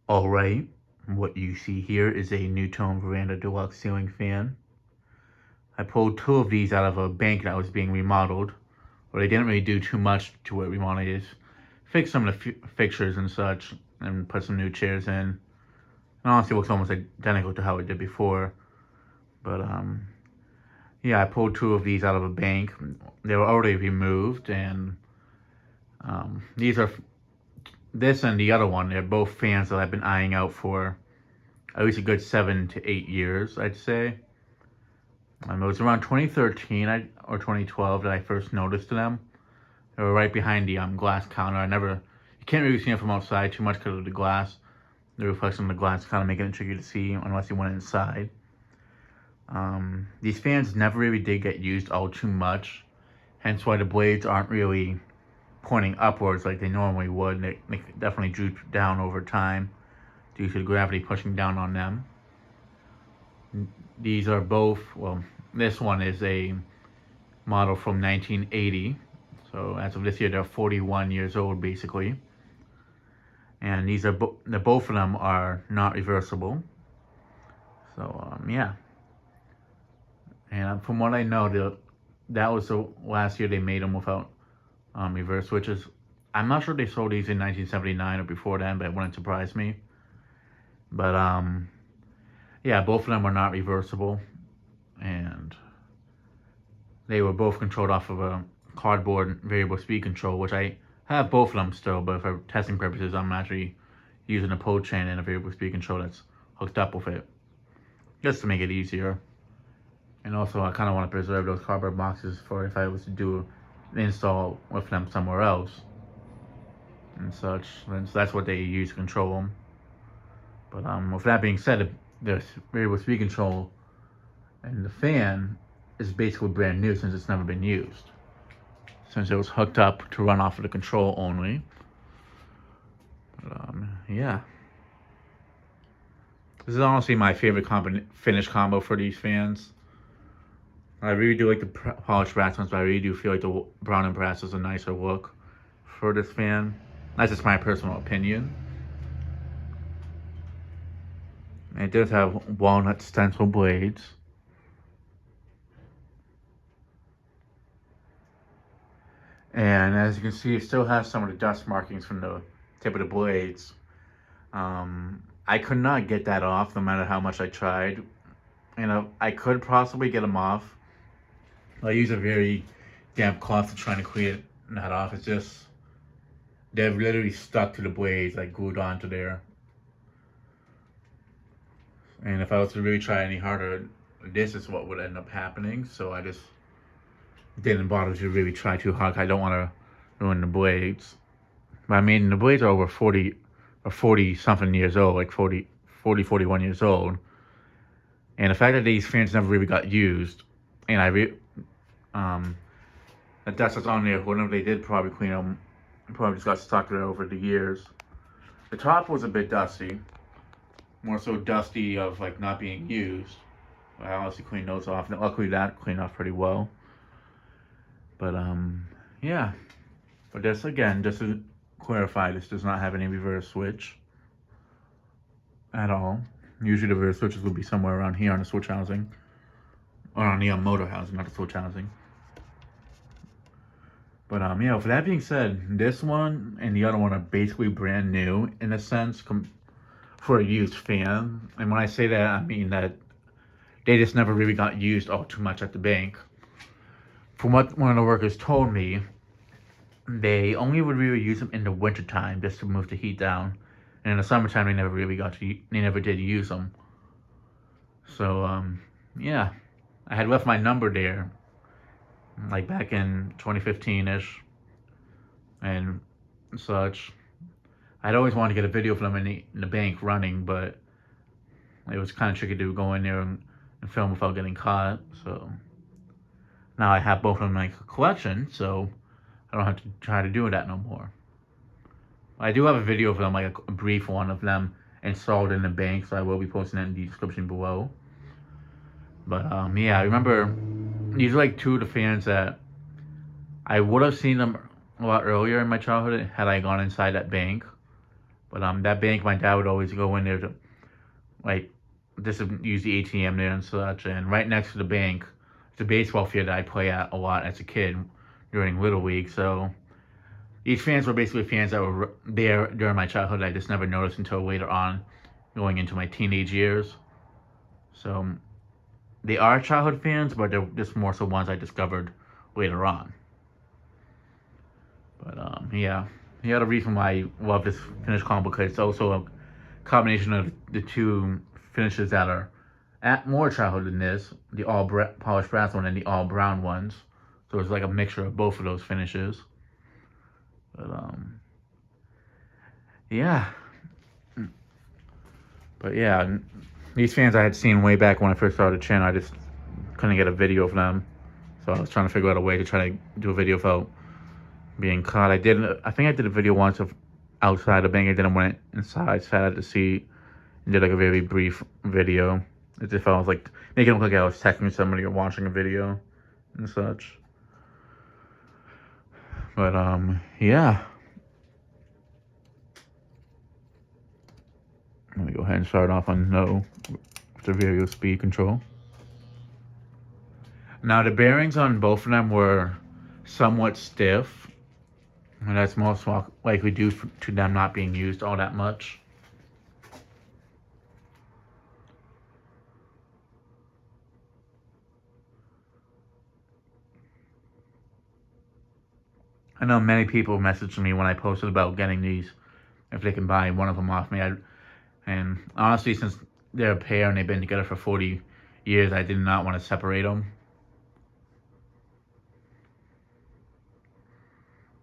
Alright, what you see here is a Nutone Verandah Deluxe ceiling fan. I pulled two of these out of a bank that was being remodeled. Well, they didn't really do too much to it. Remodeling is fix some of the fixtures and such, and put some new chairs in. And honestly, it looks almost identical to how it did before. But yeah, I pulled two of these out of a bank. They were already removed, and these are this and the other one. They're both fans that I've been eyeing out for at least a good 7 to 8 years, I'd say. It was around 2013 or 2012 that I first noticed them. They were right behind the glass counter. You can't really see them from outside too much because of the glass. The reflection of the glass kind of making it tricky to see unless you went inside. These fans never really did get used all too much, hence why the blades aren't really pointing upwards like they normally would. They definitely droop down over time due to the gravity pushing down on them. These are both, well, this one is a model from 1980. So as of this year, they're 41 years old, basically. And these are both of them are not reversible. So yeah. And from what I know, that was the last year they made them without reverse switches. I'm not sure they sold these in 1979 or before then, but it wouldn't surprise me. But yeah, both of them are not reversible, and they were both controlled off of a cardboard variable speed control, which I have both of them still, but for testing purposes, I'm actually using a pull chain and a variable speed control that's hooked up with it, just to make it easier. And also, I kind of want to preserve those cardboard boxes for if I was to do an install with them somewhere else and such. And so that's what they use to control them. But with that being said, the variable speed control and the fan is basically brand new since it's never been used. Since it was hooked up to run off of the control only. But yeah. This is honestly my favorite finish combo for these fans. I really do like the polished brass ones, but I really do feel like the brown and brass is a nicer look for this fan. That's just my personal opinion. And it does have walnut stencil blades. And as you can see, it still has some of the dust markings from the tip of the blades. I could not get that off no matter how much I tried. I could possibly get them off. I use a very damp cloth to try to clean that off. It's just, they've literally stuck to the blades, like glued onto there. And if I was to really try any harder, this is what would end up happening. So I just didn't bother to really try too hard. I don't want to ruin the blades. But I mean, the blades are over 40 or 40 something years old, like 41 years old. And the fact that these fans never really got used, and the dust that's on there, whenever they did probably clean them, probably just got stuck there over the years. The top was a bit dusty, more so dusty of like not being used. I honestly cleaned those off, and luckily that cleaned off pretty well. But yeah. But this again, just to clarify, this does not have any reverse switch at all. Usually the reverse switches will be somewhere around here on the switch housing, or on the motor housing, not the switch housing. But yeah, for that being said, this one and the other one are basically brand new in a sense for a used fan. And when I say that, I mean that they just never really got used all too much at the bank. From what one of the workers told me, they only would really use them in the wintertime just to move the heat down. And in the summertime, they never did use them. So, yeah, I had left my number there, like back in 2015-ish, and such. I'd always wanted to get a video of them in the bank running, but it was kind of tricky to go in there and film without getting caught. So now I have both of them in my collection, so I don't have to try to do that no more. I do have a video of them, like a brief one of them installed in the bank, so I will be posting that in the description below. But yeah, I remember these are like two of the fans that I would have seen them a lot earlier in my childhood had I gone inside that bank. But that bank, my dad would always go in there to like just to use the ATM there and such. And right next to the bank, it's a baseball field that I play at a lot as a kid during Little League. So these fans were basically fans that were there during my childhood. I just never noticed until later on, going into my teenage years. So they are childhood fans, but they're just more so ones I discovered later on. But yeah, he had a reason why I love this finished combo because it's also a combination of the two finishes that are at more childhood than this, the all polished brass one and the all brown ones. So it's like a mixture of both of those finishes. But yeah. But yeah, these fans I had seen way back when I first started the channel. I just couldn't get a video of them, so I was trying to figure out a way to try to do a video without being caught. I think I did a video once of outside the bank. I didn't went inside, sat at the seat, and did like a very brief video, as if I was like making it look like I was texting somebody or watching a video and such. But yeah. Let me go ahead and start off on no with the variable speed control. Now the bearings on both of them were somewhat stiff, and that's most likely due to them not being used all that much. I know many people messaged me when I posted about getting these, if they can buy one of them off me. And honestly, since they're a pair and they've been together for 40 years, I did not want to separate them.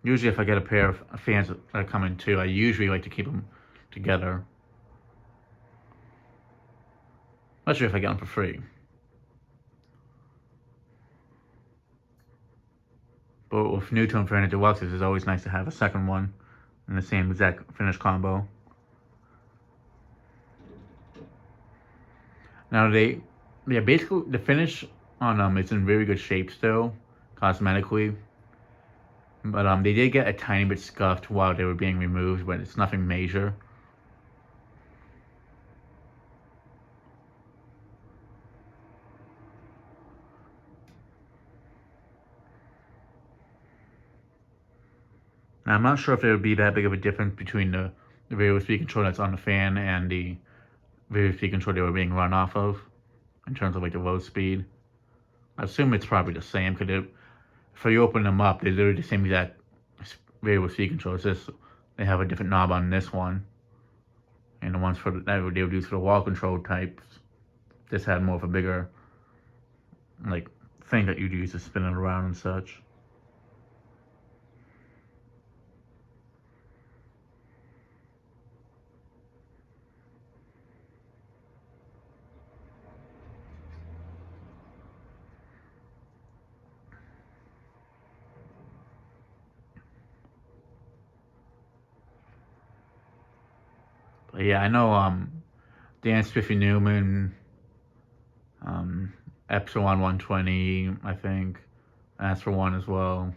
Usually if I get a pair of fans that are coming too, I usually like to keep them together. Especially if I get them for free. But with Nutone Verandah Deluxe, it's always nice to have a second one in the same exact finish combo. Now basically the finish on them is in very good shape still, cosmetically. But they did get a tiny bit scuffed while they were being removed, but it's nothing major. Now, I'm not sure if there would be that big of a difference between the variable speed control that's on the fan and the variable speed control they were being run off of, in terms of like the low speed. I assume it's probably the same, because if you open them up, they're literally the same exact variable speed control. It's just they have a different knob on this one, and the ones for that they would use for the wall control types just had more of a bigger like thing that you'd use to spin it around and such. But yeah, I know Dan Spiffy Newman, Epsilon 120, I think, asked for one as well.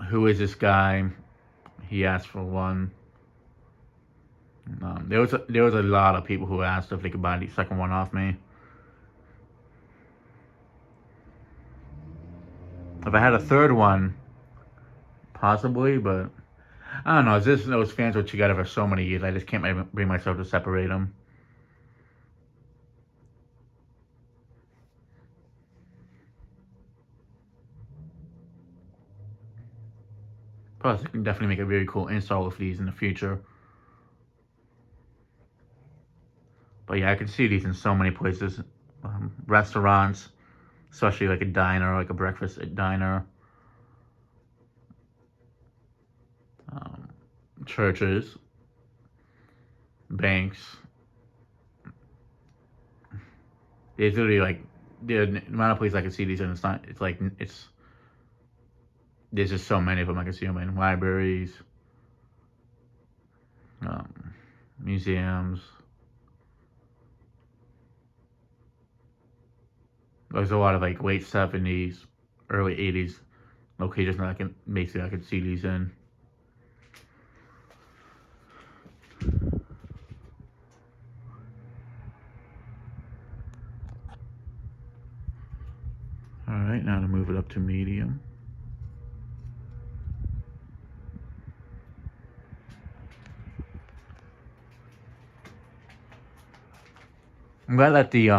Who is this guy? He asked for one. There was a lot of people who asked if they could buy the second one off me. If I had a third one, possibly, but I don't know. It's just those fans were together for so many years. I just can't bring myself to separate them. Plus, I can definitely make a very cool install of these in the future. But yeah, I can see these in so many places. Restaurants, especially like a diner, like a breakfast diner. Churches, banks. It's literally like the amount of places I can see these in. There's just so many of them I can see them in. Libraries, museums. There's a lot of like late 70s, early 80s locations that I can see these in. right now to move it up to medium. I'm glad that the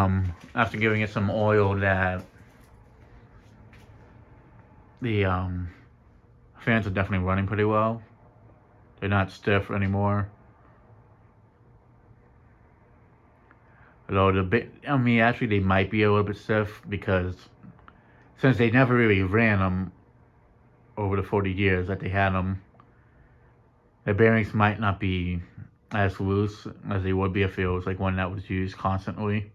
after giving it some oil, that the fans are definitely running pretty well. They're not stiff anymore. Although actually they might be a little bit stiff because since they never really ran them over the 40 years that they had them, the bearings might not be as loose as they would be if it was like one that was used constantly.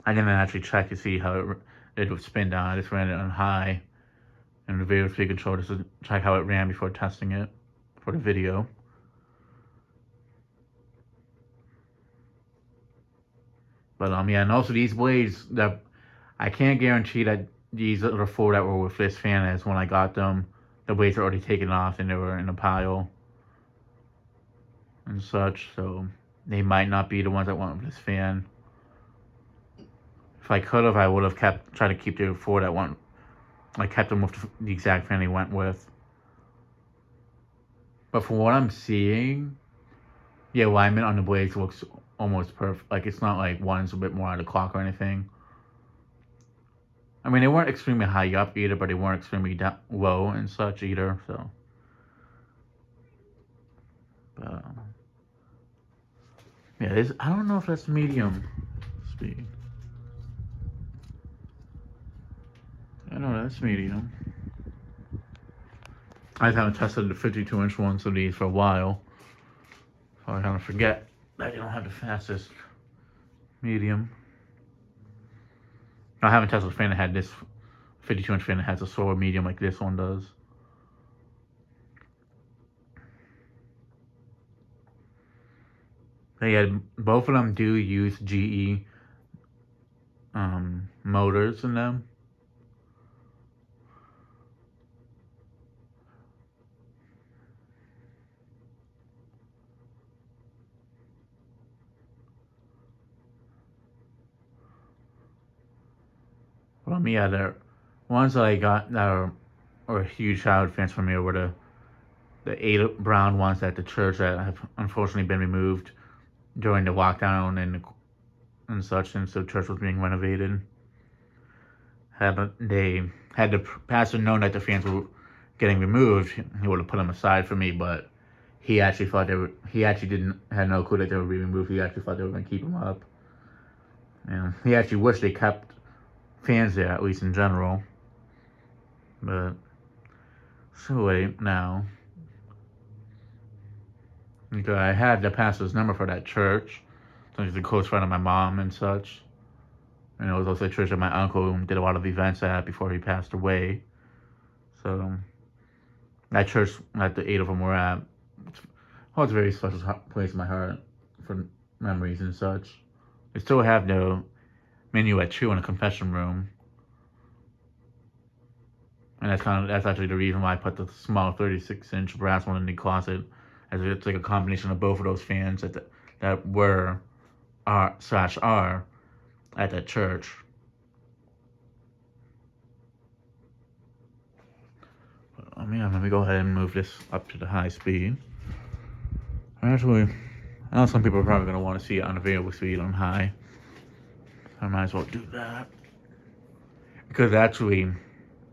I didn't actually check to see how it would spin down. I just ran it on high and the video speed control just to check how it ran before testing it for the video. But yeah, and also these blades, that I can't guarantee that these are the four that were with this fan, as when I got them, the blades were already taken off and they were in a pile and such, so they might not be the ones that went with this fan. If I could have, I would have tried to keep the four that went. I kept them with the exact fan they went with. But from what I'm seeing, the alignment on the blades looks almost perfect. Like, it's not like one's a bit more out of clock or anything. I mean, they weren't extremely high up either, but they weren't extremely low and such either, so. But, yeah, I don't know if that's medium speed. I know that's medium. I haven't tested the 52-inch ones of these for a while, so I kind of forget that they don't have the fastest medium. I haven't tested a fan that had this 52-inch fan that has a slower medium like this one does. But yeah, both of them do use GE motors in them. Well, yeah, the ones that I got that are huge childhood fans for me were the 8 brown ones at the church that have unfortunately been removed during the lockdown and such, since the church was being renovated. They had the pastor known that the fans were getting removed, he would have put them aside for me, but he actually thought had no clue that they were being removed. He actually thought they were going to keep them up. And he actually wished they kept fans there, at least in general. But so wait now. Because I had the pastor's number for that church. So he's a close friend of my mom and such. And it was also a church that my uncle did a lot of events at before he passed away. So that church that the 8 of them were at holds a very special place in my heart for memories and such. They still have the minuet too in the confession room. And that's actually the reason why I put the small 36-inch brass one in the closet, as it's like a combination of both of those fans that were R/are at that church. Let me go ahead and move this up to the high speed. Actually, I know some people are probably going to want to see it on the variable speed on high. I might as well do that. Because actually,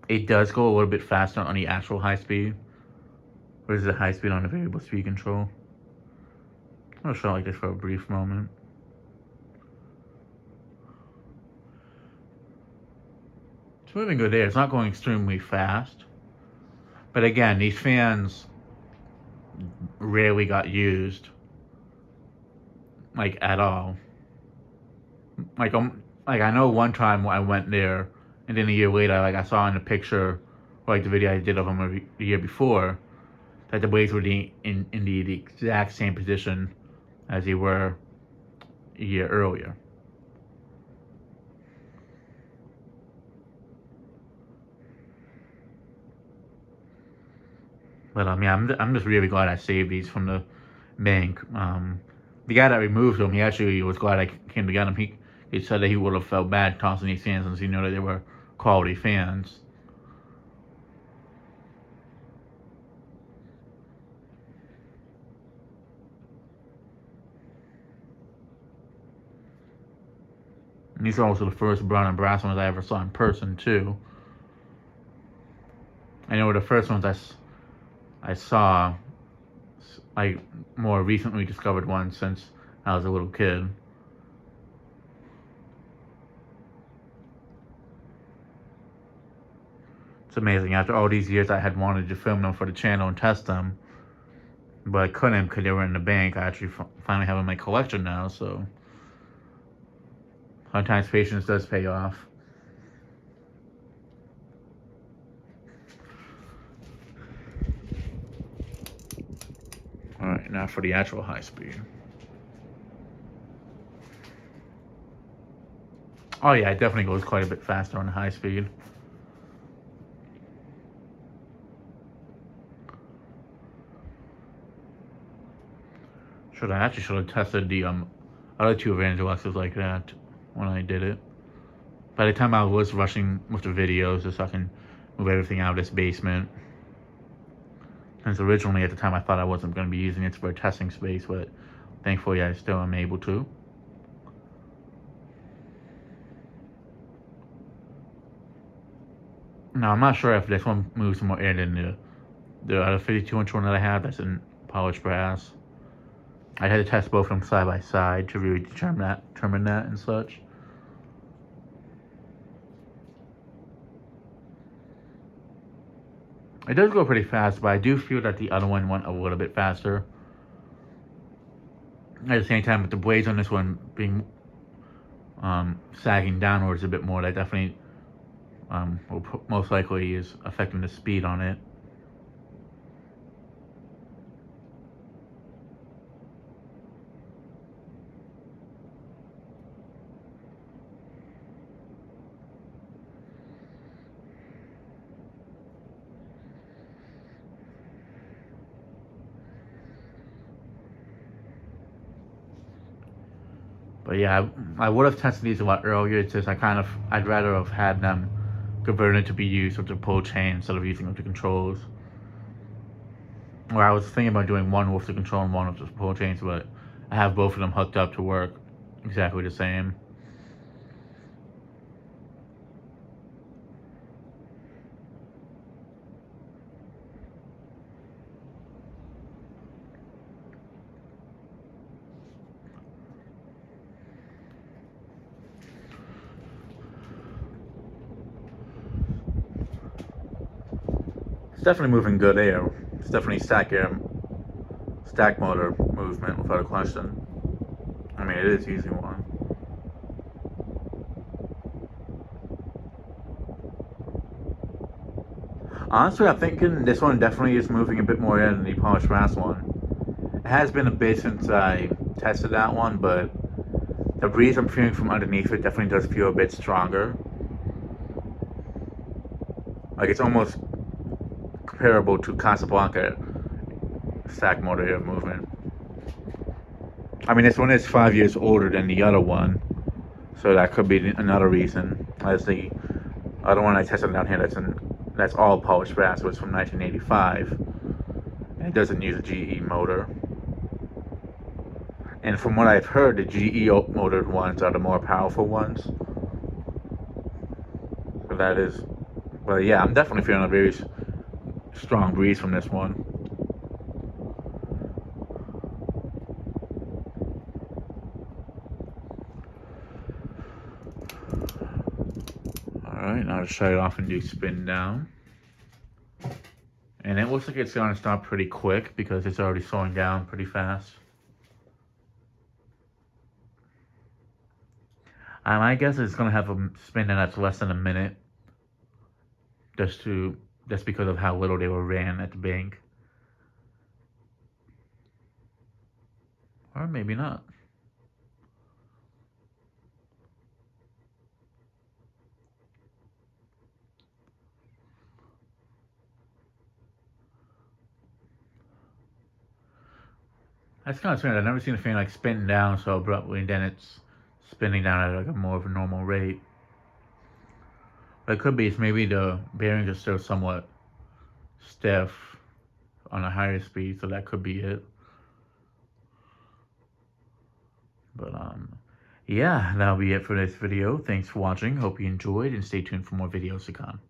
it does go a little bit faster on the actual high speed versus the high speed on the variable speed control. I'm going to show it like this for a brief moment. It's moving good there. It's not going extremely fast. But again, these fans rarely got used, like, at all. Like I know one time I went there, and then a year later, like, I saw in the picture, or like the video I did of them a year before, that the blades were in the exact same position as they were a year earlier. But yeah, I'm just really glad I saved these from the bank. The guy that removed them, he actually was glad I came to get them. he said that he would have felt bad tossing these fans since he knew that they were quality fans. And these are also the first brown and brass ones I ever saw in person too. I know the first ones I saw, I more recently discovered one since I was a little kid. It's amazing. After all these years, I had wanted to film them for the channel and test them, but I couldn't because they were in the bank. I actually finally have them in my collection now, so sometimes patience does pay off. Alright, now for the actual high speed. Oh yeah, it definitely goes quite a bit faster on the high speed. I actually should have tested the other two Verandah Deluxes like that when I did it. By the time I was rushing with the videos, just so I can move everything out of this basement. Since originally at the time I thought I wasn't going to be using it for a testing space, but thankfully I still am able to. Now I'm not sure if this one moves more air than the other 52-inch one that I have that's in polished brass. I had to test both of them side by side to really determine that and such. It does go pretty fast, but I do feel that the other one went a little bit faster. At the same time, with the blades on this one being sagging downwards a bit more, that definitely most likely is affecting the speed on it. But yeah, I would have tested these a lot earlier. It's just I'd rather have had them converted to be used with the pull chain instead of using with the controls. Or I was thinking about doing one with the control and one with the pull chains, but I have both of them hooked up to work exactly the same. It's definitely moving good air. It's definitely stack motor movement without a question. I mean, it is using one. Honestly, I'm thinking this one definitely is moving a bit more air than the polished brass one. It has been a bit since I tested that one, but the breeze I'm feeling from underneath it definitely does feel a bit stronger. Like it's almost comparable to Casablanca stack motor air movement. I mean, this one is 5 years older than the other one, so that could be another reason. As the other one I tested down here, that's all polished brass, so it's from 1985, and it doesn't use a GE motor. And from what I've heard, the GE motored ones are the more powerful ones. So that is, but yeah, I'm definitely feeling a very strong breeze from this one. Alright, now to shut it off and do spin down. And it looks like it's going to stop pretty quick because it's already slowing down pretty fast. I guess it's going to have a spin down that's less than a minute. Just because of how little they were ran at the bank. Or maybe not. That's kind of strange. I've never seen a fan like spin down so abruptly and then it's spinning down at like a more of a normal rate. What it could be is maybe the bearings are still somewhat stiff on a higher speed, so that could be it. But yeah, that'll be it for this video. Thanks for watching. Hope you enjoyed, and stay tuned for more videos to come.